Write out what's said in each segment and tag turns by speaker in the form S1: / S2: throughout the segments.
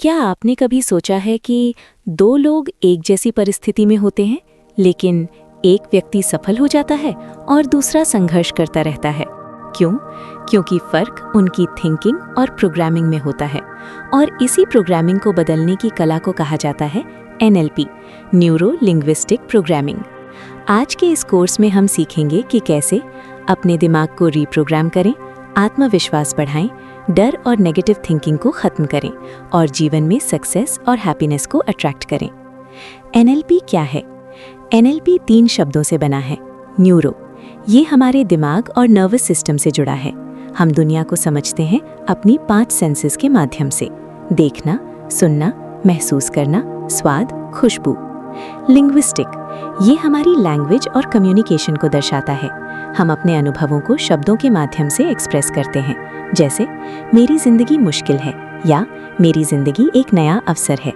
S1: क्या आपने कभी सोचा है कि दो लोग एक जैसी परिस्थिति में होते हैं, लेकिन एक व्यक्ति सफल हो जाता है और दूसरा संघर्ष करता रहता है? क्यों? क्योंकि फर्क उनकी थिंकिंग और प्रोग्रामिंग में होता है। और इसी प्रोग्रामिंग को बदलने की कला को कहा जाता है NLP, न्यूरो लिंग्विस्टिक प्रोग्रामिंग। आज के इस कोर्स में हम सीखेंगे कि कैसे अपने दिमाग को रीप्रोग्राम करें, आत्मविश्वास बढ़ाएं, डर और नेगेटिव थिंकिंग को खत्म करें और जीवन में सक्सेस और हैप्पीनेस को अट्रैक्ट करें। NLP क्या है? NLP 3 शब्दों से बना है। न्यूरो, ये हमारे दिमाग और नर्वस सिस्टम से जुड़ा है। हम दुनिया को समझते हैं अपनी 5 सेंसेस के माध्यम से: देखना, सुनना, महसूस करना, स्वाद, खुशबू। लिंग्विस्टिक, ये हमारी लैंग्वेज और कम्युनिकेशन को दर्शाता है। हम अपने अनुभवों को शब्दों के माध्यम से एक्सप्रेस करते हैं, जैसे मेरी जिंदगी मुश्किल है या मेरी जिंदगी एक नया अवसर है।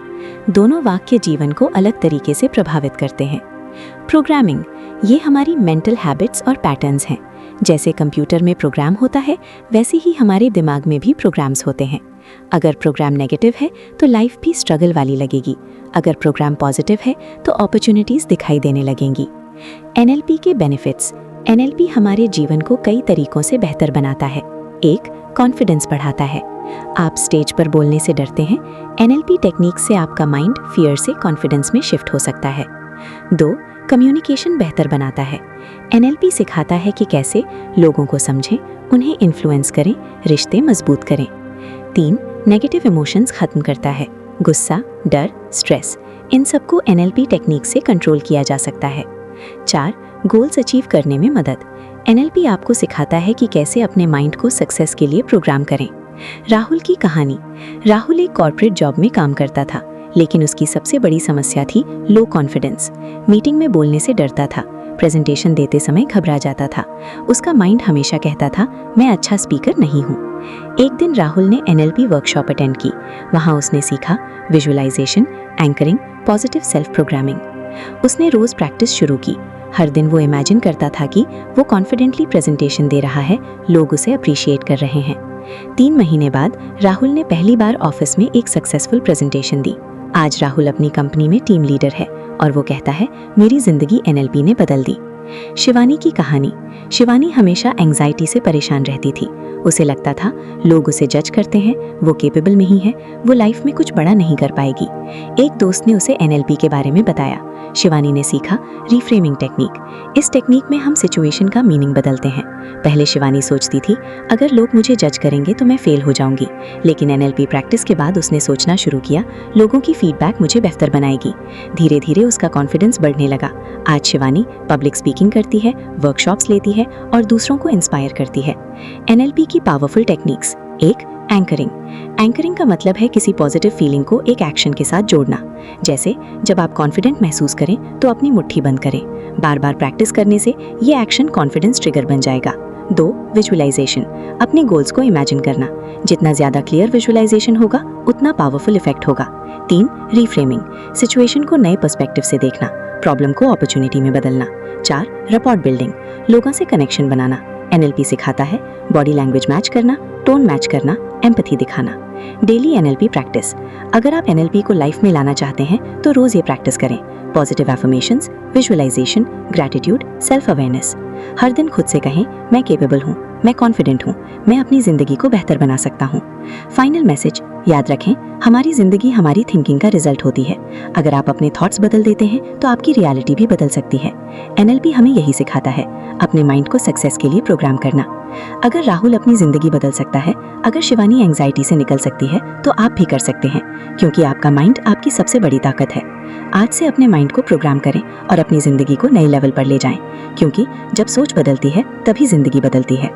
S1: दोनों वाक्य जीवन को अलग तरीके से प्रभावित करते हैं। प्रोग्रामिंग, ये हमारी मेंटल हैबिट्स और पैटर्न्स हैं। जैसे कंप्यूटर में प्रोग्राम होता है, वैसे ही हमारे दिमाग में भी प्रोग्राम्स होते हैं। अगर प्रोग्राम नेगेटिव है तो लाइफ भी स्ट्रगल वाली लगेगी। अगर प्रोग्राम पॉजिटिव है तो अपॉर्चुनिटीज दिखाई देने लगेंगी। NLP के बेनिफिट्स। NLP हमारे जीवन को कई तरीकों से बेहतर बनाता है। 1. कॉन्फिडेंस बढ़ाता है। आप स्टेज पर बोलने से डरते हैं, NLP टेक्निक से आपका माइंड फियर से कॉन्फिडेंस में शिफ्ट हो सकता है। 2. कम्युनिकेशन बेहतर बनाता है। NLP सिखाता है कि कैसे लोगों को समझें, उन्हें इन्फ्लुएंस करें, रिश्ते मजबूत करें। 3. नेगेटिव इमोशंस खत्म करता है। गुस्सा, डर, स्ट्रेस, इन सबको NLP टेक्निक से कंट्रोल किया जा सकता है। 4. गोल्स अचीव करने में मदद। NLP आपको सिखाता है कि कैसे अपने माइंड को सक्सेस के लिए प्रोग्राम करें। राहुल की कहानी। राहुल एक कॉर्पोरेट जॉब में काम करता था, लेकिन उसकी सबसे बड़ी समस्या थी लो कॉन्फिडेंस। मीटिंग में बोलने से डरता था, प्रेजेंटेशन देते समय घबरा जाता था। उसका माइंड हमेशा कहता था, मैं अच्छा स्पीकर नहीं हूँ। एक दिन राहुल ने NLP वर्कशॉप अटेंड की। वहाँ उसने सीखा visualisation, anchoring, positive self programming. उसने रोज प्रैक्टिस शुरू की। हर दिन वो इमेजिन करता था कि वो कॉन्फिडेंटली प्रेजेंटेशन दे रहा है, लोग उसे अप्रिशिएट कर रहे हैं। 3 महीने बाद राहुल ने पहली बार ऑफिस में एक सक्सेसफुल प्रेजेंटेशन दी। आज राहुल अपनी कंपनी में टीम लीडर है और वो कहता है, मेरी जिंदगी NLP ने बदल दी। शिवानी की कहानी। शिवानी हमेशा एंजाइटी से परेशान रहती थी। उसे लगता था लोग उसे जज करते हैं, वो केपेबल नहीं है, वो लाइफ में कुछ बड़ा नहीं कर पाएगी। एक दोस्त ने उसे NLP के बारे में बताया। शिवानी ने सीखा रिफ्रेमिंग टेक्निक। इस टेक्निक में हम सिचुएशन का मीनिंग बदलते हैं। पहले शिवानी सोचती थी, अगर लोग मुझे जज करेंगे तो मैं फेल हो जाऊंगी, लेकिन NLP प्रैक्टिस के बाद उसने सोचना शुरू किया, लोगों की फीडबैक मुझे बेहतर बनाएगी। धीरे धीरे उसका कॉन्फिडेंस बढ़ने लगा। आज शिवानी पब्लिक स्पीकिंग करती है, वर्कशॉप्स लेती है और दूसरों को इंस्पायर करती है। NLP की पावरफुल टेक्निक्स। 1. एंकरिंग। एंकरिंग का मतलब है किसी पॉजिटिव फीलिंग को एक एक्शन के साथ जोड़ना। जैसे जब आप कॉन्फिडेंट महसूस करें तो अपनी मुट्ठी बंद करें। बार बार प्रैक्टिस करने से ये एक्शन कॉन्फिडेंस ट्रिगर बन जाएगा। 2. विजुअलाइजेशन। अपने गोल्स को इमेजिन करना। जितना ज्यादा क्लियर विजुअलाइजेशन होगा, उतना पावरफुल इफेक्ट होगा। 3. रिफ्रेमिंग। सिचुएशन को नए पर्सपेक्टिव से देखना, प्रॉब्लम को अपॉर्चुनिटी में बदलना। 4. Rapport building. लोगों से कनेक्शन बनाना। NLP सिखाता है बॉडी लैंग्वेज मैच करना, टोन मैच करना, एम्पैथी दिखाना। Daily NLP practice. अगर आप NLP को लाइफ में लाना चाहते हैं तो रोज ये प्रैक्टिस करें। Positive affirmations, visualisation, gratitude, self awareness. हर दिन खुद से कहें, मैं केपेबल हूँ, मैं कॉन्फिडेंट हूँ, मैं अपनी जिंदगी को बेहतर बना सकता हूँ। फाइनल मैसेज, याद रखें, हमारी जिंदगी हमारी थिंकिंग का रिजल्ट होती है। अगर आप अपने थॉट्स बदल देते हैं तो आपकी रियलिटी भी बदल सकती है। NLP हमें यही सिखाता है, अपने माइंड को सक्सेस के लिए प्रोग्राम करना। अगर राहुल अपनी जिंदगी बदल सकता है, अगर शिवानी एंजाइटी से निकल सकती है, तो आप भी कर सकते हैं, क्योंकि आपका माइंड आपकी सबसे बड़ी ताकत है। आज से अपने माइंड को प्रोग्राम करें और अपनी जिंदगी को नए लेवल पर ले जाएं, क्योंकि जब सोच बदलती है तभी जिंदगी बदलती है।